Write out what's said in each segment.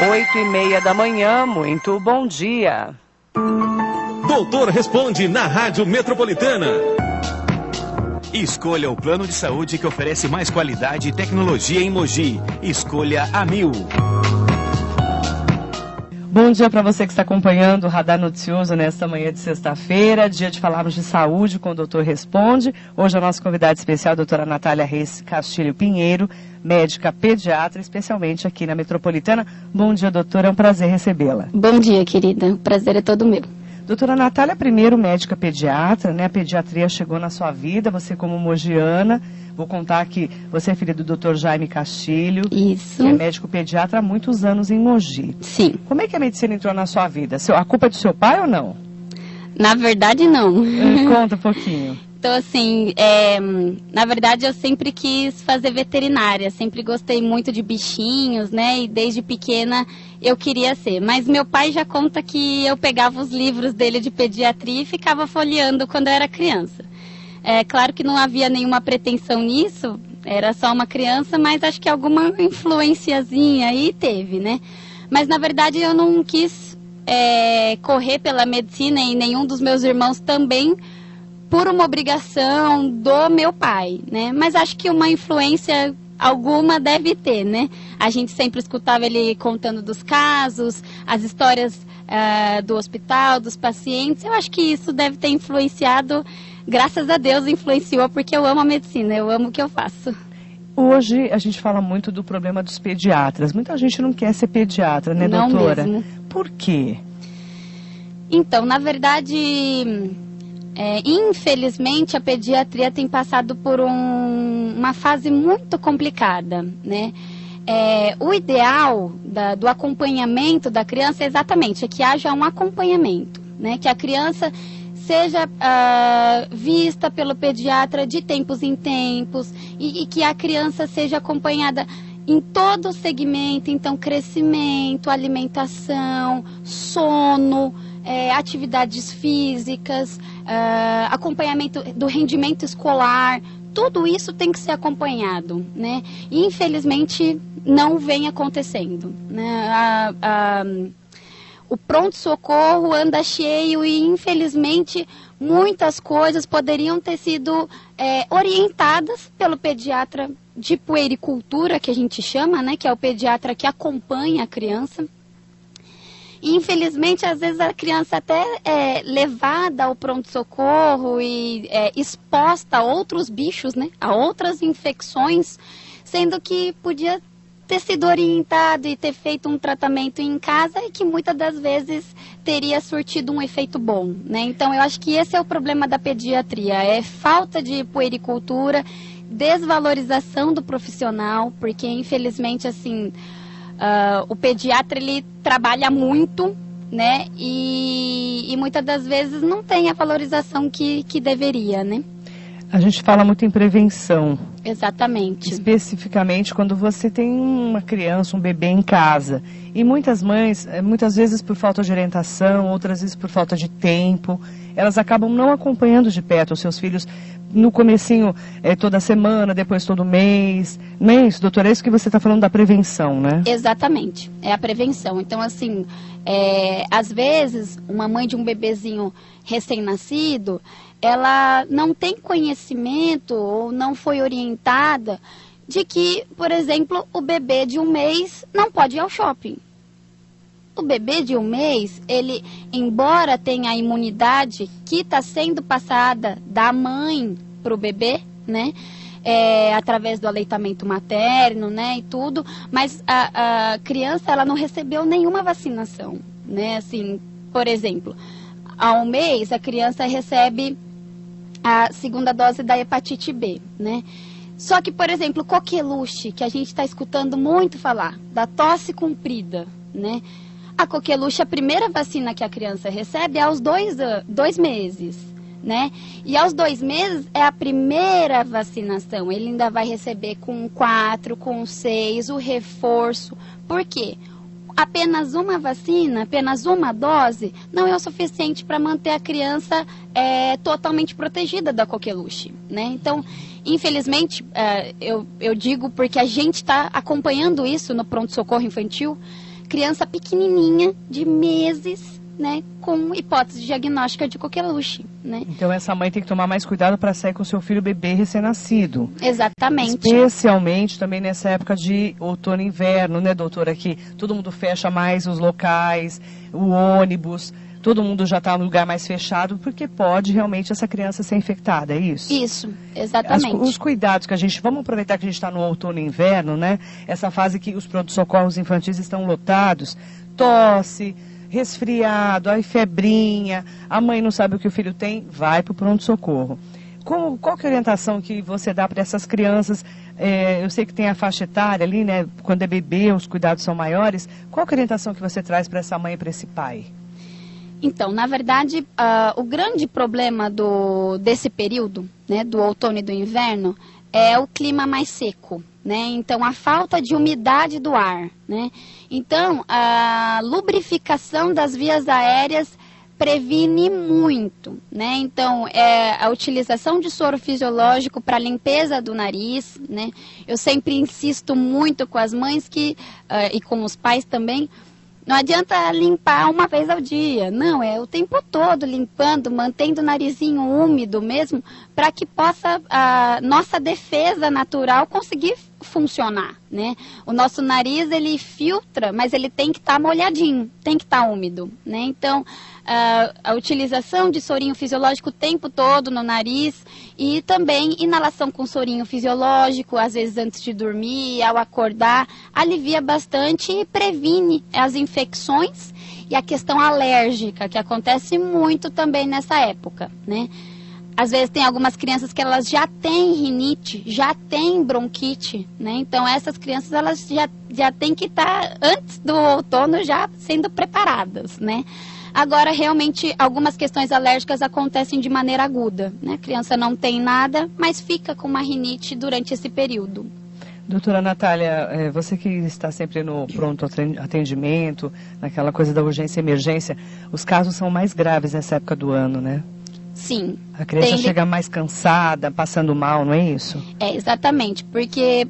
8h30 da manhã, muito bom dia. Doutor Responde na Rádio Metropolitana. Escolha o plano de saúde que oferece mais qualidade e tecnologia em Mogi. Escolha a Mil. Bom dia para você que está acompanhando o Radar Noticioso nesta manhã de sexta-feira, dia de falarmos de saúde com o Doutor Responde. Hoje a nossa convidada especial, a doutora Natália Reis Castilho Pinheiro, médica pediatra, especialmente aqui na Metropolitana. Bom dia, doutora, é um prazer recebê-la. Bom dia, querida, o prazer é todo meu. Doutora Natália, primeiro médica pediatra, né? A pediatria chegou na sua vida, você como mogiana. Vou contar que você é filha do Dr. Jaime Castilho. Isso. Que é médico pediatra há muitos anos em Mogi. Sim. Como é que a medicina entrou na sua vida? A culpa é do seu pai ou não? Na verdade, não. Conta um pouquinho. Então, assim, na verdade eu sempre quis fazer veterinária, sempre gostei muito de bichinhos, né, e desde pequena eu queria ser. Mas meu pai já conta que eu pegava os livros dele de pediatria e ficava folheando quando eu era criança. É claro que não havia nenhuma pretensão nisso, era só uma criança, mas acho que alguma influenciazinha aí teve, né. Mas na verdade eu não quis correr pela medicina e nenhum dos meus irmãos também, por uma obrigação do meu pai, né? Mas acho que uma influência alguma deve ter, né? A gente sempre escutava ele contando dos casos, as histórias do hospital, dos pacientes. Eu acho que isso deve ter influenciado, graças a Deus influenciou, porque eu amo a medicina, eu amo o que eu faço. Hoje a gente fala muito do problema dos pediatras. Muita gente não quer ser pediatra, né, não doutora? Mesmo. Por quê? Então, na verdade, infelizmente a pediatria tem passado por uma fase muito complicada, né? O ideal do acompanhamento da criança é exatamente que haja um acompanhamento, né? Que a criança seja vista pelo pediatra de tempos em tempos e que a criança seja acompanhada em todo o segmento, então crescimento, alimentação, sono, atividades físicas, acompanhamento do rendimento escolar, tudo isso tem que ser acompanhado, né? E infelizmente não vem acontecendo, né? O pronto-socorro anda cheio e infelizmente muitas coisas poderiam ter sido orientadas pelo pediatra de puericultura, que a gente chama, né? Que é o pediatra que acompanha a criança. E, infelizmente, às vezes a criança até é levada ao pronto-socorro e exposta a outros bichos, né? A outras infecções, sendo que podia ter sido orientado e ter feito um tratamento em casa e que muitas das vezes teria surtido um efeito bom, né? Então, eu acho que esse é o problema da pediatria, é falta de puericultura, desvalorização do profissional, porque, infelizmente, assim... o pediatra, ele trabalha muito, né, e muitas das vezes não tem a valorização que deveria, né? A gente fala muito em prevenção. Exatamente. Especificamente quando você tem uma criança, um bebê em casa. E muitas mães, muitas vezes por falta de orientação, outras vezes por falta de tempo, elas acabam não acompanhando de perto os seus filhos no comecinho toda semana, depois todo mês. Não é isso, doutora? É isso que você está falando da prevenção, né? Exatamente, é a prevenção. Então, assim, às vezes, uma mãe de um bebezinho recém-nascido, ela não tem conhecimento ou não foi orientada de que, por exemplo, o bebê de 1 mês não pode ir ao shopping. O bebê de 1 mês, ele, embora tenha a imunidade que está sendo passada da mãe para o bebê, né? Através do aleitamento materno, né? E tudo, mas a criança, ela não recebeu nenhuma vacinação, né? Assim, por exemplo, há 1 mês, a criança recebe a 2ª dose da hepatite B, né? Só que, por exemplo, coqueluche, que a gente está escutando muito falar, da tosse comprida, né? A coqueluche, a primeira vacina que a criança recebe é aos 2 meses, né? E aos 2 meses é a primeira vacinação. Ele ainda vai receber com 4, com 6, o reforço. Por quê? Apenas uma vacina, apenas uma dose, não é o suficiente para manter a criança totalmente protegida da coqueluche, né? Então, infelizmente, eu digo porque a gente está acompanhando isso no pronto-socorro infantil. criança pequenininha, de meses, né, com hipótese diagnóstica de coqueluche, né? Então essa mãe tem que tomar mais cuidado para sair com o seu filho bebê recém-nascido. Exatamente. Especialmente também nessa época de outono e inverno, né, doutora? Que todo mundo fecha mais os locais, o ônibus, todo mundo já está no lugar mais fechado, porque pode realmente essa criança ser infectada, é isso? Isso, exatamente. Os cuidados que a gente... Vamos aproveitar que a gente está no outono e inverno, né? Essa fase que os pronto-socorros infantis estão lotados, tosse, resfriado, aí febrinha, a mãe não sabe o que o filho tem, vai para o pronto-socorro. Qual que é a orientação que você dá para essas crianças? Eu sei que tem a faixa etária ali, né? Quando é bebê, os cuidados são maiores. Qual que é a orientação que você traz para essa mãe e para esse pai? Então, na verdade, o grande problema desse período, né, do outono e do inverno, é o clima mais seco, né? Então, a falta de umidade do ar, né? Então, a lubrificação das vias aéreas previne muito, né? Então, a utilização de soro fisiológico para limpeza do nariz, né? Eu sempre insisto muito com as mães e com os pais também. Não adianta limpar uma vez ao dia, não, é o tempo todo limpando, mantendo o narizinho úmido mesmo, para que possa a nossa defesa natural conseguir funcionar, né? O nosso nariz, ele filtra, mas ele tem que estar molhadinho, tem que estar úmido, né? Então, a utilização de sorinho fisiológico o tempo todo no nariz e também inalação com sorinho fisiológico, às vezes antes de dormir, ao acordar, alivia bastante e previne as infecções e a questão alérgica, que acontece muito também nessa época, né? Às vezes tem algumas crianças que elas já têm rinite, já têm bronquite, né? Então essas crianças elas já têm que estar antes do outono já sendo preparadas, né? Agora, realmente, algumas questões alérgicas acontecem de maneira aguda, né? A criança não tem nada, mas fica com uma rinite durante esse período. Doutora Natália, você que está sempre no pronto atendimento, naquela coisa da urgência e emergência, os casos são mais graves nessa época do ano, né? Sim. A criança chega mais cansada, passando mal, não é isso? É, exatamente, porque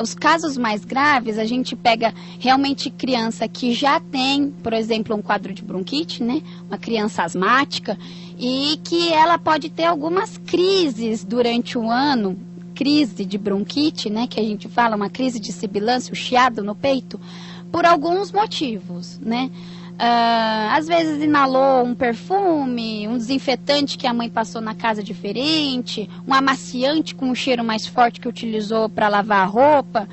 os casos mais graves, a gente pega realmente criança que já tem, por exemplo, um quadro de bronquite, né? Uma criança asmática, e que ela pode ter algumas crises durante o ano, crise de bronquite, né? Que a gente fala, uma crise de sibilância, o chiado no peito, por alguns motivos, né? Às vezes inalou um perfume, um desinfetante que a mãe passou na casa diferente, um amaciante com um cheiro mais forte que utilizou para lavar a roupa,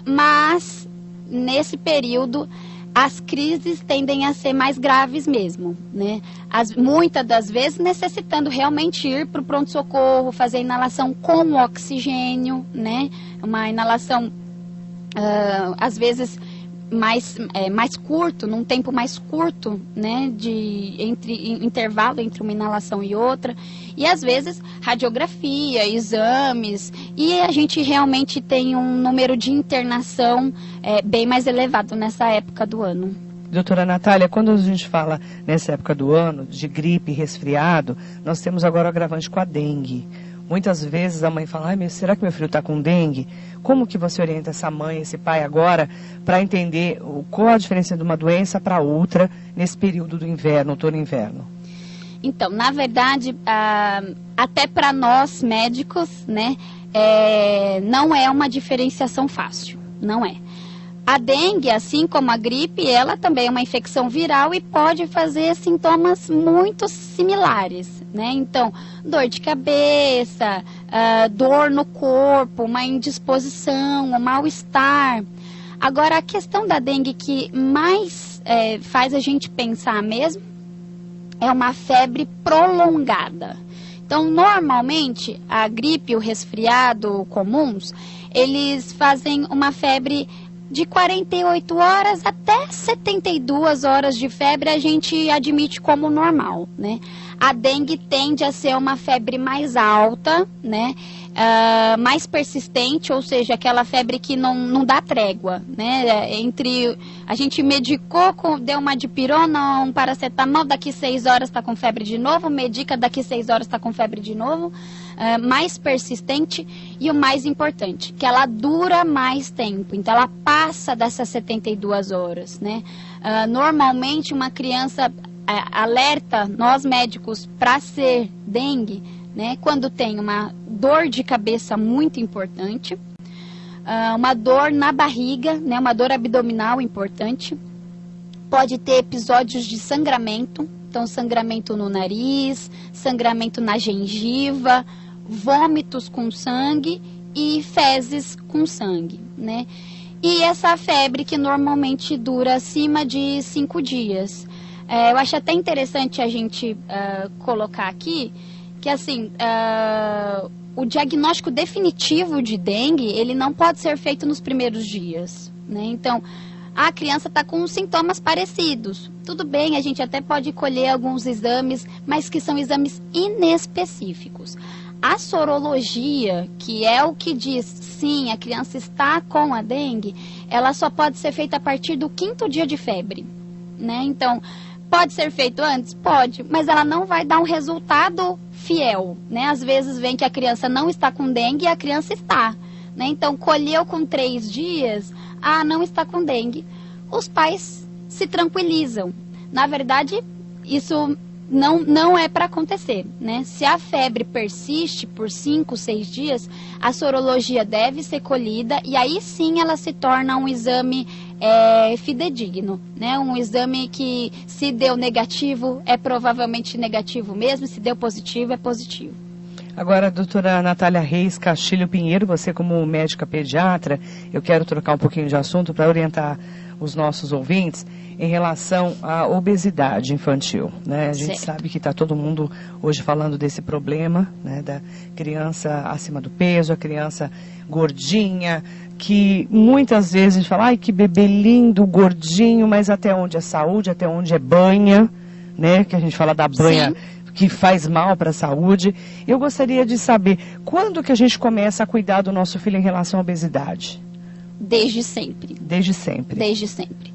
mas nesse período as crises tendem a ser mais graves mesmo, né? Muitas das vezes necessitando realmente ir para o pronto-socorro, fazer inalação com oxigênio, né? Uma inalação, às vezes mais curto, num tempo mais curto, né, intervalo entre uma inalação e outra, e às vezes radiografia, exames, e a gente realmente tem um número de internação bem mais elevado nessa época do ano. Doutora Natália, quando a gente fala nessa época do ano, de gripe, resfriado, nós temos agora o agravante com a dengue. Muitas vezes a mãe fala, será que meu filho está com dengue? Como que você orienta essa mãe, esse pai agora, para entender qual a diferença de uma doença para outra nesse período do inverno, outono e inverno? Então, na verdade, até para nós médicos, né, não é uma diferenciação fácil, não é. A dengue, assim como a gripe, ela também é uma infecção viral e pode fazer sintomas muito similares, né? Então, dor de cabeça, dor no corpo, uma indisposição, um mal-estar. Agora, a questão da dengue que mais faz a gente pensar mesmo é uma febre prolongada. Então, normalmente, a gripe e o resfriado comuns, eles fazem uma febre de 48 horas até 72 horas de febre a gente admite como normal, né? A dengue tende a ser uma febre mais alta, né? Mais persistente, ou seja, aquela febre que não dá trégua, né? A gente medicou, deu uma dipirona, um paracetamol, daqui 6 horas está com febre de novo, medica, daqui 6 horas está com febre de novo, mais persistente, E o mais importante, que ela dura mais tempo, então ela passa dessas 72 horas, né? Normalmente uma criança alerta nós médicos para ser dengue, né? Quando tem uma dor de cabeça muito importante, uma dor na barriga, né? Uma dor abdominal importante, pode ter episódios de sangramento, então sangramento no nariz, sangramento na gengiva, vômitos com sangue e fezes com sangue, né? E essa febre que normalmente dura acima de 5 dias. Eu acho até interessante a gente colocar aqui que, assim, o diagnóstico definitivo de dengue, ele não pode ser feito nos primeiros dias, né? Então, a criança está com sintomas parecidos. Tudo bem, a gente até pode colher alguns exames, mas que são exames inespecíficos. A sorologia, que é o que diz, sim, a criança está com a dengue, ela só pode ser feita a partir do 5º dia de febre, né? Então, pode ser feito antes? Pode, mas ela não vai dar um resultado fiel, né? Às vezes vem que a criança não está com dengue e a criança está, né? Então, colheu com 3 dias, não está com dengue. Os pais se tranquilizam. Na verdade, isso não é para acontecer, né? Se a febre persiste por 5, 6 dias, a sorologia deve ser colhida e aí sim ela se torna um exame fidedigno, né? Um exame que, se deu negativo, é provavelmente negativo mesmo, se deu positivo, é positivo. Agora, doutora Natália Reis Castilho Pinheiro, você como médica pediatra, eu quero trocar um pouquinho de assunto para orientar os nossos ouvintes em relação à obesidade infantil, né? A gente sabe que está todo mundo hoje falando desse problema, né, da criança acima do peso, a criança gordinha, que muitas vezes a gente fala, ai, que bebê lindo, gordinho, mas até onde é saúde, até onde é banha, né, que a gente fala da banha. Sim. Que faz mal para a saúde. Eu gostaria de saber, quando que a gente começa a cuidar do nosso filho em relação à obesidade? Desde sempre. Desde sempre. Desde sempre.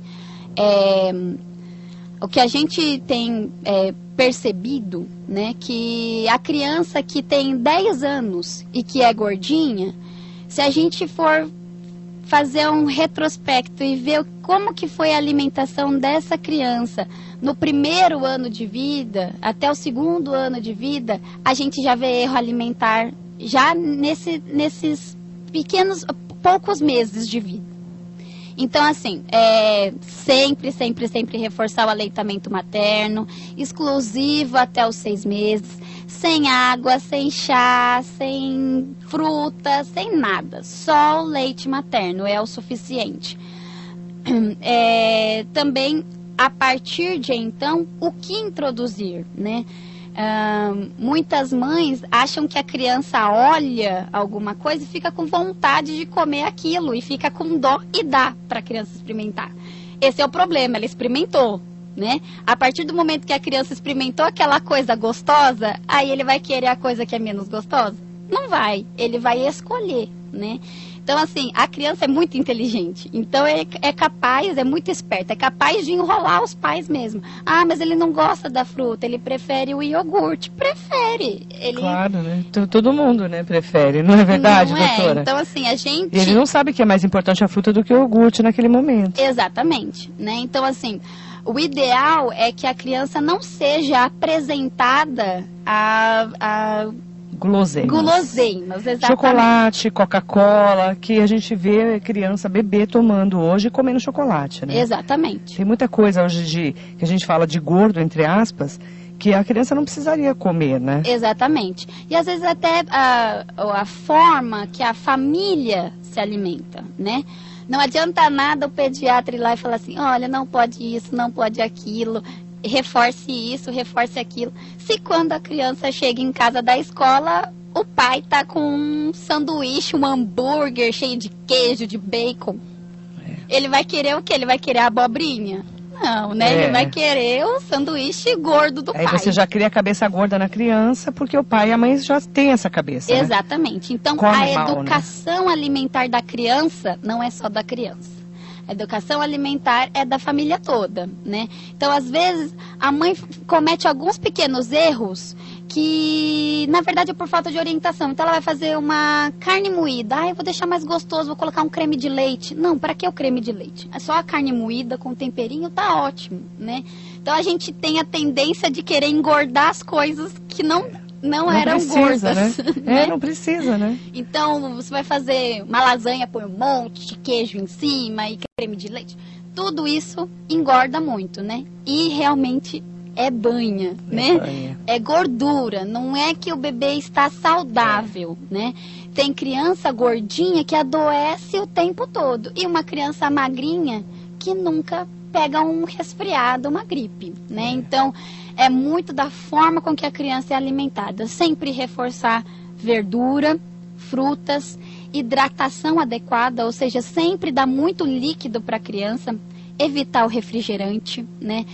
O que a gente tem percebido, né, que a criança que tem 10 anos e que é gordinha, se a gente for fazer um retrospecto e ver como que foi a alimentação dessa criança no primeiro ano de vida até o 2º ano de vida, a gente já vê erro alimentar já nesses poucos meses de vida. Então, assim, sempre reforçar o aleitamento materno, exclusivo até os 6 meses, sem água, sem chá, sem fruta, sem nada. Só o leite materno é o suficiente. Também, a partir de então, o que introduzir, né? Muitas mães acham que a criança olha alguma coisa e fica com vontade de comer aquilo e fica com dó e dá para a criança experimentar. Esse é o problema, ela experimentou, né? A partir do momento que a criança experimentou aquela coisa gostosa, aí ele vai querer a coisa que é menos gostosa? Não vai, ele vai escolher, né? Então, assim, a criança é muito inteligente, então é capaz, é muito esperta, é capaz de enrolar os pais mesmo. Mas ele não gosta da fruta, ele prefere o iogurte. Prefere. Claro, né? Todo mundo, né, prefere, não é verdade, não doutora? Então, assim, a gente... E ele não sabe que é mais importante a fruta do que o iogurte naquele momento. Exatamente, né? Então, assim, o ideal é que a criança não seja apresentada a guloseimas, exatamente. Chocolate, Coca-Cola, que a gente vê criança, bebê tomando hoje e comendo chocolate, né? Exatamente. Tem muita coisa hoje que a gente fala de gordo, entre aspas, que a criança não precisaria comer, né? Exatamente. E às vezes até a forma que a família se alimenta, né? Não adianta nada o pediatra ir lá e falar assim, olha, não pode isso, não pode aquilo, reforce isso, reforce aquilo. Se quando a criança chega em casa da escola, o pai tá com um sanduíche, um hambúrguer cheio de queijo, de bacon, ele vai querer o quê? Ele vai querer a abobrinha? Não, né? Ele vai querer o sanduíche gordo do pai. Aí você já cria a cabeça gorda na criança, porque o pai e a mãe já têm essa cabeça, exatamente. Né? Então, a educação alimentar da criança não é só da criança. A educação alimentar é da família toda, né? Então, às vezes, a mãe comete alguns pequenos erros que na verdade é por falta de orientação. Então ela vai fazer uma carne moída. Eu vou deixar mais gostoso, vou colocar um creme de leite. Não, para que o creme de leite? É só a carne moída com temperinho, tá ótimo, né? Então a gente tem a tendência de querer engordar as coisas que não eram precisa, gordas. Né? Não precisa, né? Então você vai fazer uma lasanha, põe um monte de queijo em cima e creme de leite. Tudo isso engorda muito, né? E realmente é banha, né? Banha. É gordura, não é que o bebê está saudável, né? Tem criança gordinha que adoece o tempo todo e uma criança magrinha que nunca pega um resfriado, uma gripe, né? Então, é muito da forma com que a criança é alimentada. Sempre reforçar verdura, frutas, hidratação adequada, ou seja, sempre dar muito líquido para a criança, evitar o refrigerante, né?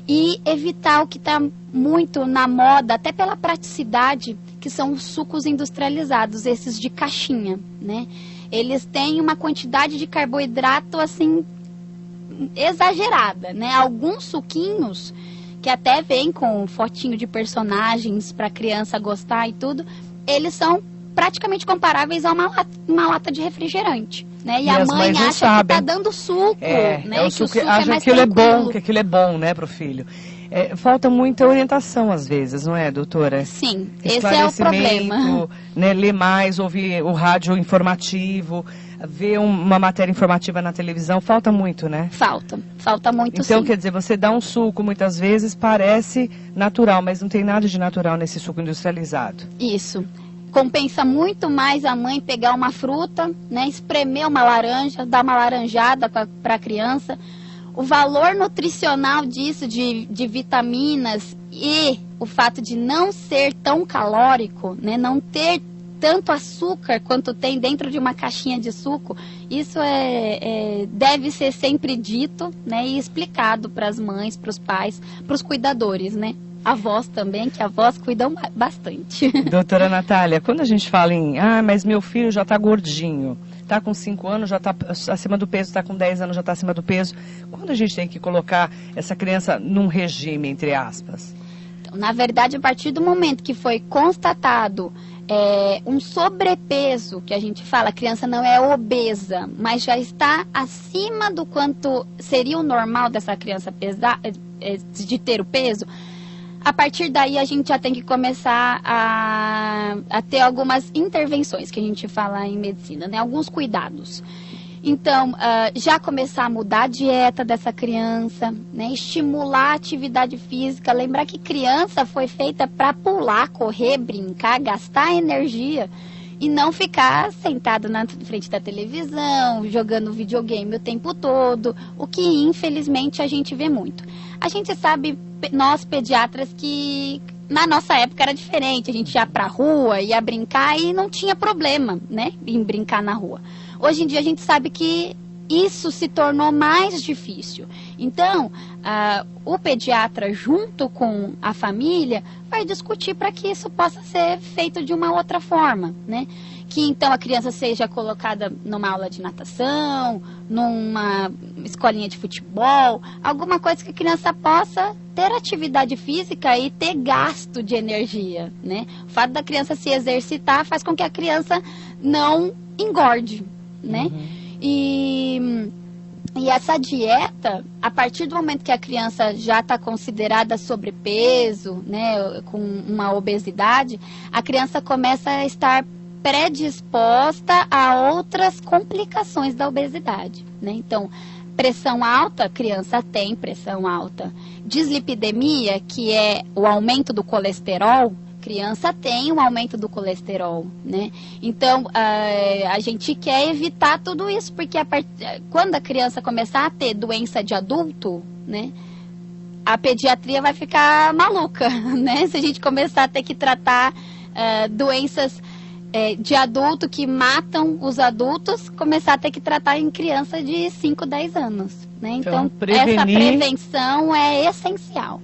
E evitar o que está muito na moda, até pela praticidade, que são os sucos industrializados, esses de caixinha, né? Eles têm uma quantidade de carboidrato, assim, exagerada, né? Alguns suquinhos, que até vêm com fotinho de personagens para a criança gostar e tudo, eles são praticamente comparáveis a uma lata de refrigerante, né? E a mãe acha que tá dando suco, né? O suco acha que aquilo é bom, que aquilo é bom, né, pro filho. Falta muita orientação às vezes, não é, doutora? Sim, esse é o problema. Né, ler mais, ouvir o rádio informativo, ver uma matéria informativa na televisão, falta muito, né? Falta muito, então, sim. Quer dizer, você dá um suco, muitas vezes parece natural, mas não tem nada de natural nesse suco industrializado. Isso. Compensa muito mais a mãe pegar uma fruta, né, espremer uma laranja, dar uma laranjada para a criança. O valor nutricional disso, de vitaminas e o fato de não ser tão calórico, né, não ter tanto açúcar quanto tem dentro de uma caixinha de suco, isso deve ser sempre dito, né, e explicado para as mães, para os pais, para os cuidadores, né? Avós também, que avós cuidam bastante. Doutora Natália, quando a gente fala em, mas meu filho já está gordinho, está com 5 anos, já está acima do peso, está com 10 anos, já está acima do peso, quando a gente tem que colocar essa criança num regime, entre aspas? Então, na verdade, a partir do momento que foi constatado um sobrepeso, que a gente fala, a criança não é obesa, mas já está acima do quanto seria o normal dessa criança pesar, de ter o peso, a partir daí a gente já tem que começar a ter algumas intervenções, que a gente fala em medicina, né? Alguns cuidados. Então, já começar a mudar a dieta dessa criança, né? Estimular a atividade física. Lembrar que criança foi feita para pular, correr, brincar, gastar energia e não ficar sentada na frente da televisão, jogando videogame o tempo todo, o que infelizmente a gente vê muito. A gente sabe, nós pediatras, que na nossa época era diferente, a gente ia pra rua, ia brincar e não tinha problema, né, em brincar na rua. Hoje em dia a gente sabe que isso se tornou mais difícil. Então, o pediatra, junto com a família, vai discutir para que isso possa ser feito de uma outra forma, né? Que então a criança seja colocada numa aula de natação, numa escolinha de futebol, alguma coisa que a criança possa ter atividade física e ter gasto de energia, né? O fato da criança se exercitar faz com que a criança não engorde, né? E essa dieta, a partir do momento que a criança já está considerada sobrepeso, né, com uma obesidade, a criança começa a estar predisposta a outras complicações da obesidade, né? Então, pressão alta, a criança tem pressão alta. Dislipidemia, que é o aumento do colesterol, criança tem um aumento do colesterol, né? Então, a gente quer evitar tudo isso, porque quando a criança começar a ter doença de adulto, né, a pediatria vai ficar maluca, né? Se a gente começar a ter que tratar doenças de adulto que matam os adultos, começar a ter que tratar em criança de 5, 10 anos, né? Então essa prevenção é essencial.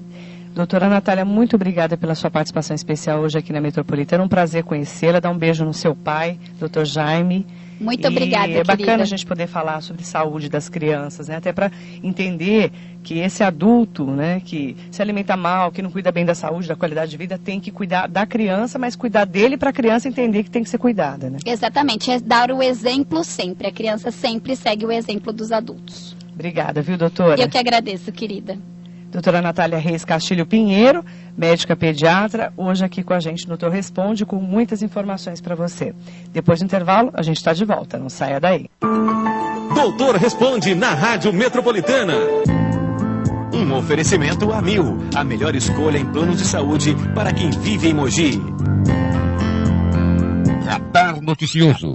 Doutora Natália, muito obrigada pela sua participação especial hoje aqui na Metropolitana. Um prazer conhecê-la. Dá um beijo no seu pai, doutor Jaime. Muito obrigada, querida. É bacana querida. a gente poder falar sobre saúde das crianças, né? Até para entender que esse adulto, né, que se alimenta mal, que não cuida bem da saúde, da qualidade de vida, tem que cuidar da criança, mas cuidar dele para a criança entender que tem que ser cuidada, né? Exatamente, é dar o exemplo sempre. A criança sempre segue o exemplo dos adultos. Obrigada, viu, doutora? Eu que agradeço, querida. Doutora Natália Reis Castilho Pinheiro, médica pediatra, hoje aqui com a gente no Doutor Responde, com muitas informações para você. Depois do intervalo, a gente está de volta, não saia daí. Doutor Responde na Rádio Metropolitana. Um oferecimento Amil, a melhor escolha em planos de saúde para quem vive em Mogi. Radar Noticioso.